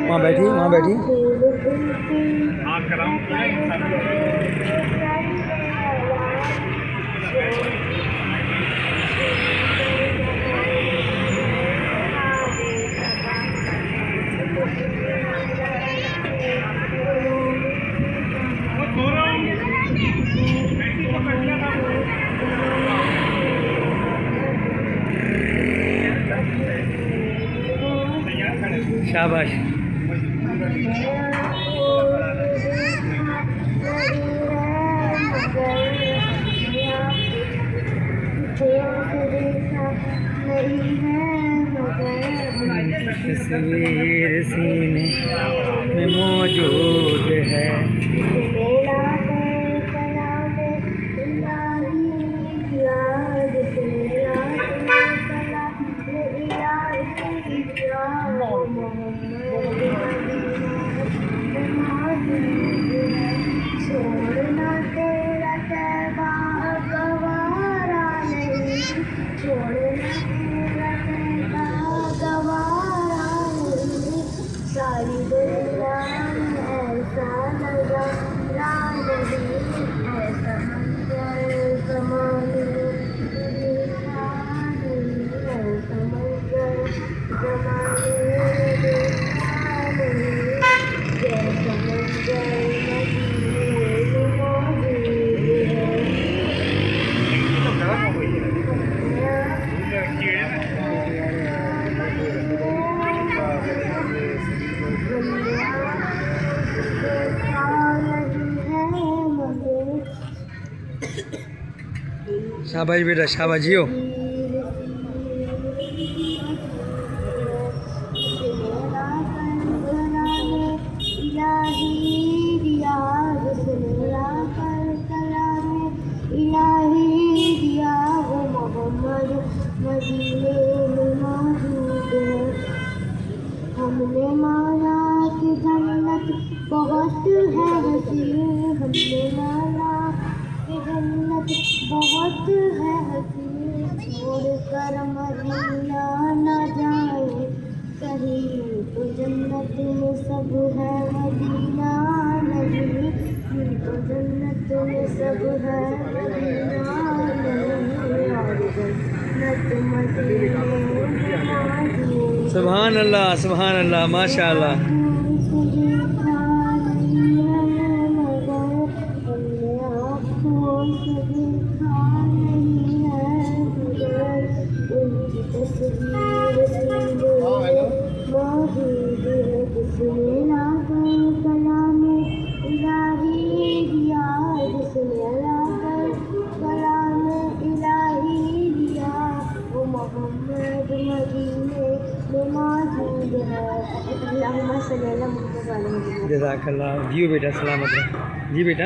وہاں بیٹھی وہاں بیٹھی. شاباش. تصویر سینے میں موجود ہے. شاباش بیٹا شاباش جیو. ہم نے مانا کہ جنت بہت ہے حسین، ہم نے مانا کہ جنت بہت ہے حسین، چھوڑ کر مدینہ نہ جائے کہیں، تو جنت میں سب ہے مدینہ نہیں، تو جنت میں سب ہے مدینہ نہیں، اور جنت مدینہ. سبحان اللہ سبحان اللہ ماشاء اللہ. جزاک اللہ. جیو بیٹا سلامت رہو. جی بیٹا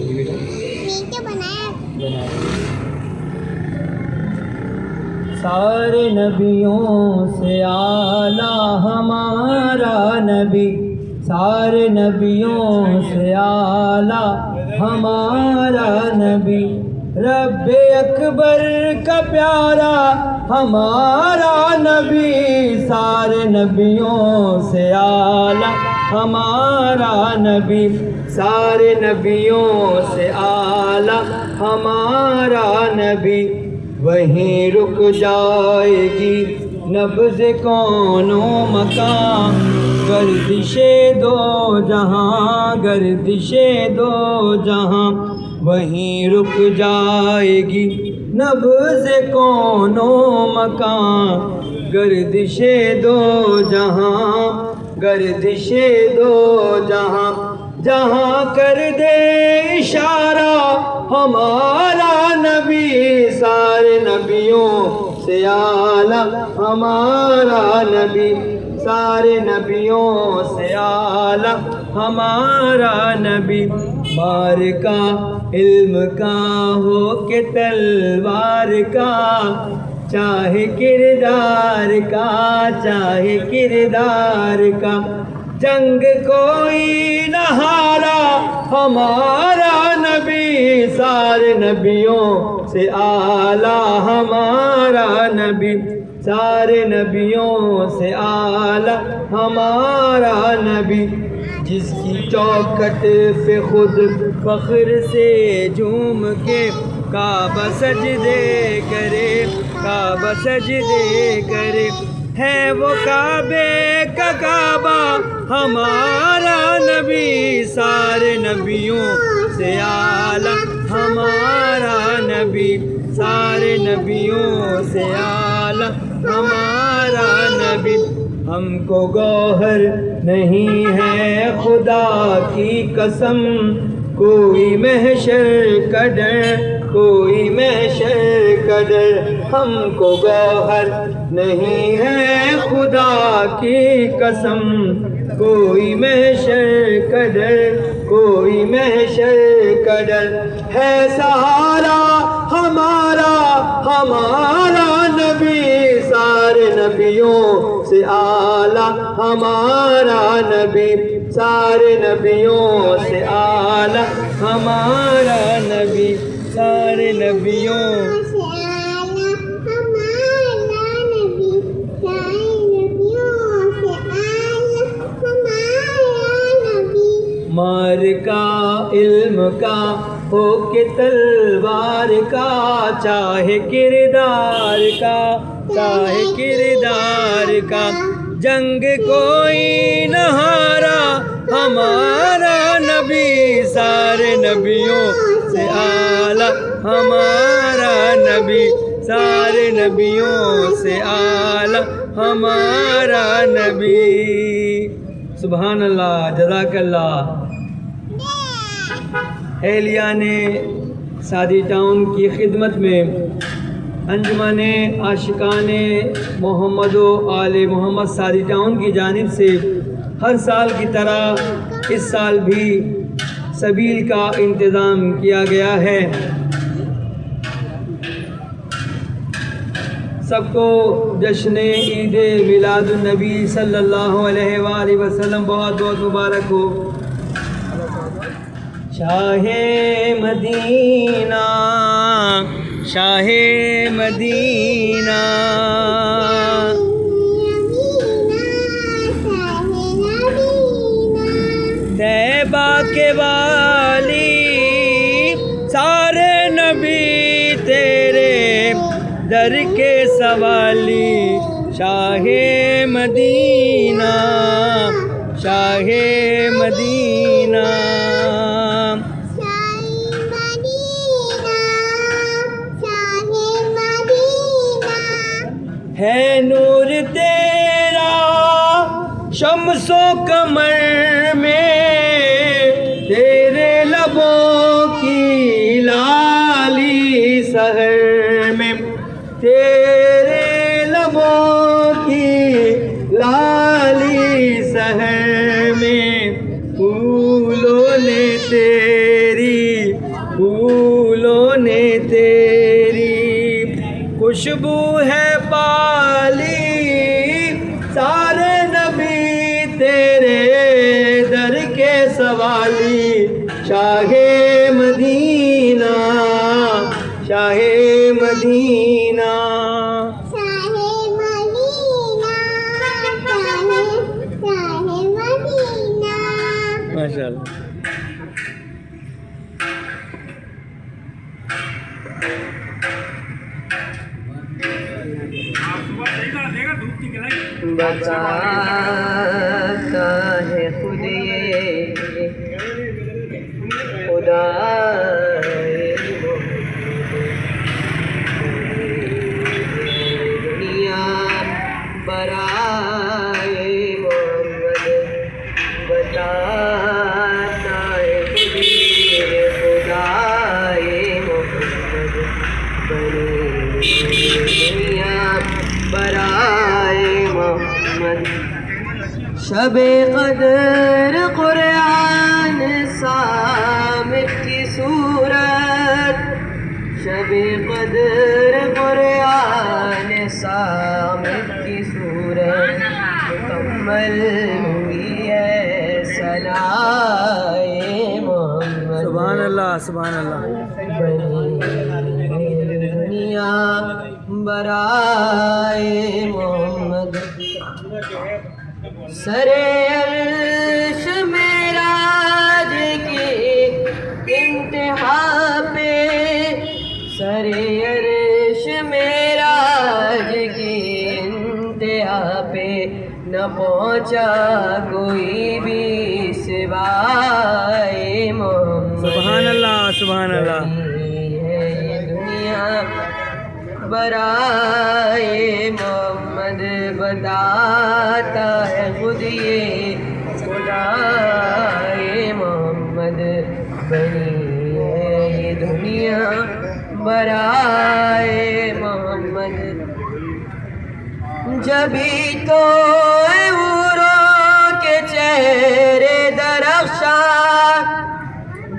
جی بیٹا بنا. سارے نبیوں سے اعلیٰ ہمارا نبی، سارے نبیوں سے اعلیٰ ہمارا نبی، رب اکبر کا پیارا ہمارا نبی، سارے نبیوں سے اعلیٰ ہمارا نبی، سارے نبیوں سے اعلیٰ ہمارا نبی. وہیں رک جائے گی نبض کون و مکان، گردش دو جہاں گردش دو جہاں، وہیں رک جائے گی نبض کون و مکان، گردش دو جہاں گردش دو جہاں. جہاں کر دے اشارہ ہمارا نبی، سارے نبیوں سے اعلیٰ ہمارا نبی، سارے نبیوں سے اعلیٰ ہمارا نبی. مار کا علم کا ہو کہ تلوار کا، چاہے کردار کا چاہے کردار کا، جنگ کوئی نہ ہارا ہمارا نبی، سارے نبیوں سے اعلیٰ ہمارا نبی، سارے نبیوں سے اعلیٰ ہمارا نبی، جس کی چوکھٹ پہ خود فخر سے جھوم کے کعبہ سجدے کرے، کعبہ سجدے کرے، ہے وہ کعبے کا کعبہ ہمارا نبی، سارے نبیوں سے اعلیٰ ہمارا نبی، سارے نبیوں سے اعلیٰ ہمارا نبی۔ ہم کو گوہر نہیں ہے خدا کی قسم، کوئی محشر کا ڈر، کوئی محشر کا ڈر، ہم کو گوہر نہیں ہے خدا کی قسم، کوئی محشر کا ڈر، کوئی محشر کا ڈر، ہے سہارا ہمارا ہمارا نبی، سارے نبیوں سے اعلیٰ ہمارا نبی، سارے نبیوں سے اعلیٰ ہمارا نبی، سارے نبیوں مار کا علم کا ہو کہ تلوار کا، چاہے کردار کا، چاہے کردار کا، جنگ کوئی نہ ہارا ہمارا نبی، سارے نبیوں سے اعلیٰ ہمارا نبی، سارے نبیوں سے اعلیٰ ہمارا نبی۔ سبحان اللہ، جزاک اللہ۔ اہلیان سعدی ٹاؤن کی خدمت میں انجمن عاشقان محمد و آل محمد سعدی ٹاؤن کی جانب سے ہر سال کی طرح اس سال بھی سبیل کا انتظام کیا گیا ہے۔ سب کو جشن عید میلاد النبی صلی اللہ علیہ وآلہ وسلم بہت بہت مبارک ہو۔ شاہ مدینہ، شاہ مدینہ، طیبہ کے والی، سارے نبی تیرے در کے سوالی، شاہ مدینہ، شاہ مدینہ، ہے نور تیرا شمس و قمر میں، تیرے لبوں کی لالی سحر میں، تیرے لبوں کی لالی سحر میں، پھولوں نے تیری، پھولوں نے تیری خوشبو ہے پالی، سارے نبی تیرے در کے سوالی، شاہ مدینہ، شاہ مدینہ، ماشاء اللہ۔ بتاتا ہے خود یہ خدا دنیا برائے محمد، بتاتا ہے خود یہ خدا محمد، دنیا برائے محمد، شب قدر قرآن صامت کی صورت، شب قدر قرآن صامت کی صورت مکمل ہوئی ہے، سبحان اللہ سبحان اللہ. دنیا برائے محمد سرے عرش معراج کی انتہا پہ، سرے عرش معراج کی انتہا پہ نہ پہنچا کوئی بھی سوائے محمد. سبحان اللہ سبحان اللہ. یہ دنیا برائے محمد بتاتا ہے خود یہ خدائے محمد بنی ہے یہ دنیا برائے محمد. جبھی تو عوروں کے چہرے درخشاں،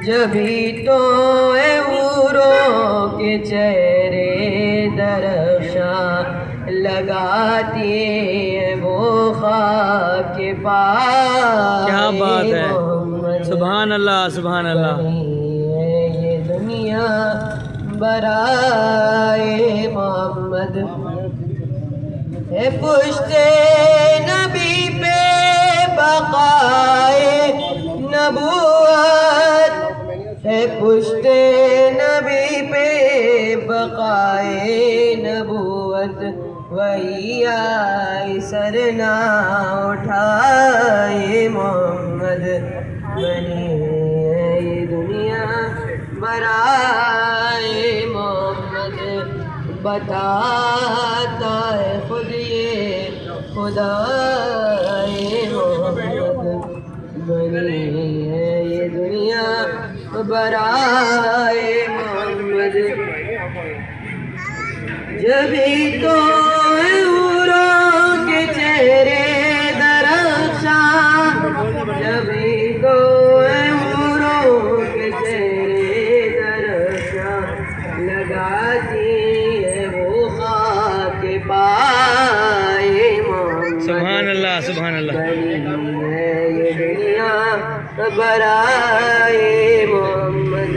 جبھی تو عوروں کے چہرے درخشاں لگاتی ہے وہ خاک کے پاس. کیا بات ہے. سبحان اللہ سبحان اللہ. یہ دنیا برائے محمد ہے، پشت نبی پہ بقائے نبوت ہے، پشت نبی پہ بقائے نبوت. وہی آئی سر نہ اٹھائے محمد بنی ہے یہ دنیا برائے محمد. بتاتا ہے خود یہ خدائے محمد بنی ہے یہ دنیا برائے محمد. جبھی تو عوروں کے چہرے درخشاں، جبھی تو عوروں کے چہرے درخشاں لگاتی ہے وہ خاک کے پائے محمد. سبحان اللہ سبحان اللہ. بنی ہے یہ دنیا برائے محمد.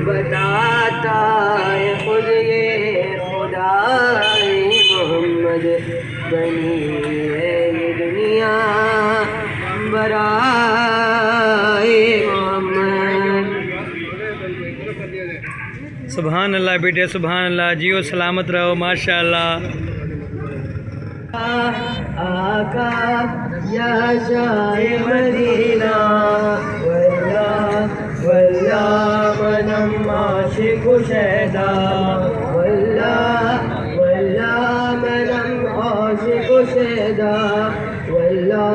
بتاتا ہے خود یہ خدائے محمد بنی ہے یہ دنیا برائے محمد. سبحان اللہ بیٹے سبحان اللہ. جیو سلامت رہو ماشاء اللہ. آقا یا شاہ مدینہ واللہ واللہ منم عاشق شہدا، واللہ واللہ منم عاشق شہدا، واللہ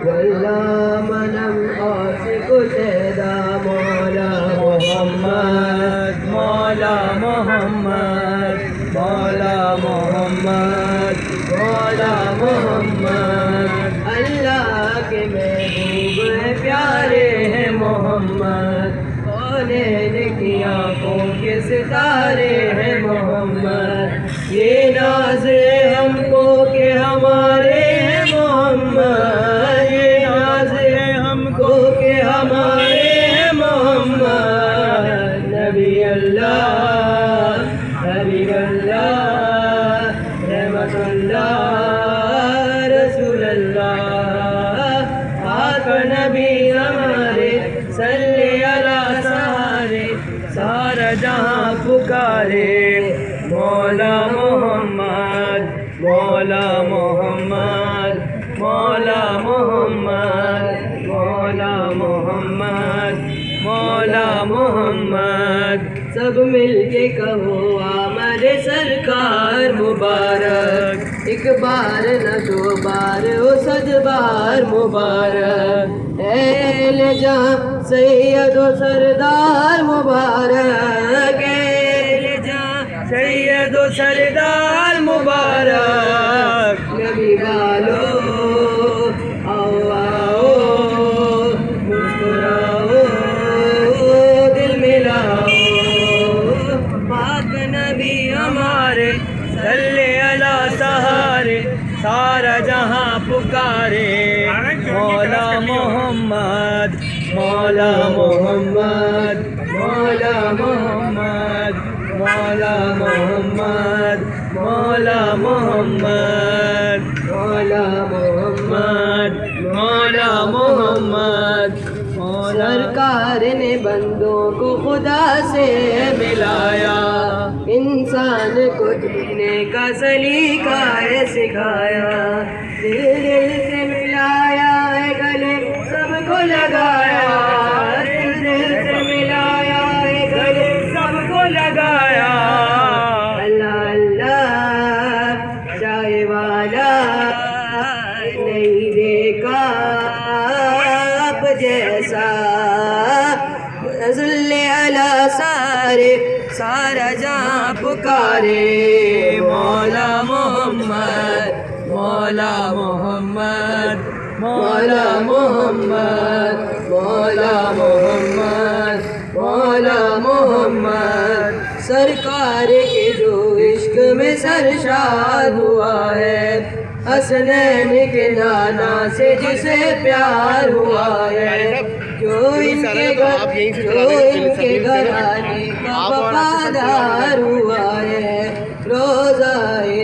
واللہ منم عاشق شہدا. مولا محمد مولا محمد مولا محمد مولا محمد. اللہ کے محبوب ہیں پیارے ہیں محمد، کونین کی آنکھوں کے ستارے ہیں محمد. یہ ناز ہے ہم کو کہ ہمارے ہیں محمد، یہ ناز ہے ہم کو کہ ہمارے ہیں محمد. نبی اللہ حبیب اللہ رحمت اللہ رسول اللہ، آقا نبی ہمارے صلی علی سہارے سارا جہاں پکارے. مولا محمد مولا محمد مولا محمد مولا محمد مولا محمد. سب مل کے کہو آمد سرکار مبارک، ایک بار نہ دو بار او صد بار مبارک. اہل جہاں سید و سردار مبارک، اہل جہاں سید و سردار مبارک. نبی والو آؤ آؤ مسکراؤ دل ملاؤ، پاک نبی ہمارے صلی علی سہارے سارا جہاں پکارے. مولا محمد مولا محمد محمد مولا محمد مولا محمد مولا محمد مولا محمد سرکار نے بندوں کو خدا سے ملایا انسان کو جینے کا سلیقہ ہے سکھایا دل دل سے ملایا ہے گلے سب کو لگایا دل دل سے ملایا ہے گلے سب کو لگایا اللہ اللہ چائے والا نہیں دیکھا اب جیسا صلی علی سارا جہاں پکارے مولا محمد مولا محمد مولا محمد مولا محمد مولا محمد سرکار کے جو عشق میں سرشار ہوا ہے حسنین کے نانا سے جسے پیار ہوا ہے جو ان کے گھرانے کا وفادار ہوا ہے روزہ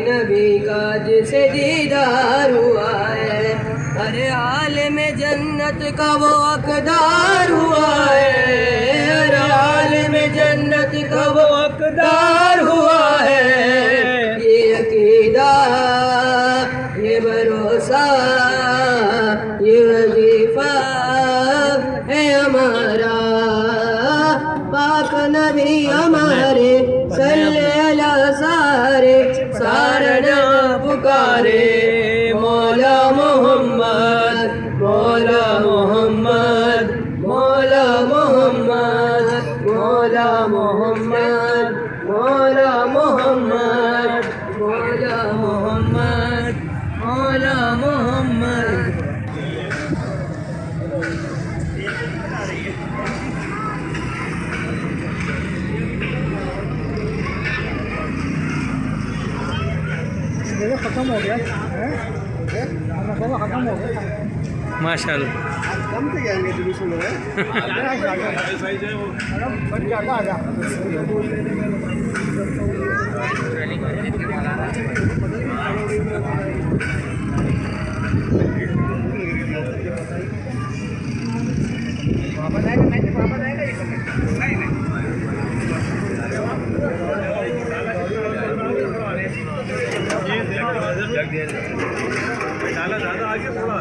نبی کا جسے دیدار ہوا ہے ہر حال میں جنت کا وہ حقدار ہوا ہے ہر حال میں جنت کا وہ حقدار ہوا ہے یہ عقیدہ یہ بھروسہ یہ وظیفہ ہے ہمارا پاک نبی ہمارے صلی اللہ سارے نام پکارے مولا محمد مولا محمد مولا محمد مولا محمد مولا محمد مولا محمد مولا محمد ختم ہو گیا ختم ہو گیا ماشاء اللہ کم سے جائیں گے زیادہ آگے تھوڑا